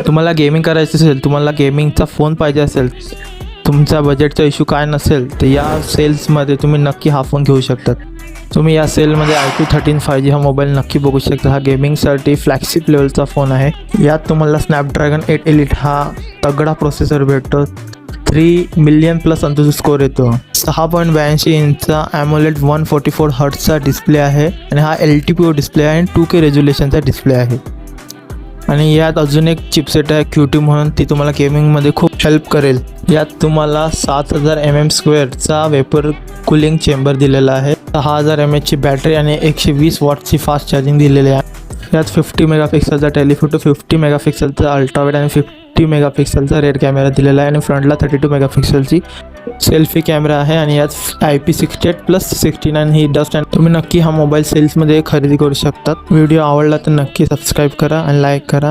तुम्हाला गेमिंग करायचं असेल, तुम्हाला गेमिंगचा फोन पाहिजे असेल, तुमचा बजेटचा इश्यू काय नसेल, तर या सेल्समध्ये तुम्ही नक्की हा फोन घेऊ शकतात. तुम्ही या सेलमध्ये iQOO 13 5G हा मोबाईल नक्की बघू शकता. हा गेमिंगसाठी फ्लॅगशिप लेवलचा फोन आहे. यात तुम्हाला स्नॅपड्रॅगन 8 एलिट हा तगडा प्रोसेसर भेटतो. 3 मिलियन प्लस अंतुझ स्कोर येतो. 6.82 इंचचा ॲमोलेड 144 हर्ट्जचा डिस्प्ले आहे आणि हा LTPO डिस्प्ले आहे आणि 2K रेझोल्युशनचा डिस्प्ले आहे. आणि यात अजून एक चिपसेट आहे QT म्हणून, ती तुम्हाला गेमिंगमध्ये खूप हेल्प करेल. यात तुम्हाला 7000 mm² वेपर कूलिंग चेंबर दिलेला आहे. 6000 mAh ची बॅटरी आणि 120 वॉटची फास्ट चार्जिंग दिलेली आहे. यात 50 मेगापिक्सलचा टेलिफोटो, 50 मेगापिक्सलचा अल्ट्रावाईड आणि 50 मेगापिक्सलचा रेअर कॅमेरा दिलेला आहे आणि फ्रंटला 32 मेगापिक्सलची सेल्फी कॅमेरा आहे. आणि यात IP68+69 ही डस्ट आहे. तुम्ही नक्की हा मोबाईल सेल्समध्ये खरेदी करू शकतात. व्हिडिओ आवडला तर नक्की सबस्क्राईब करा आणि लाईक करा.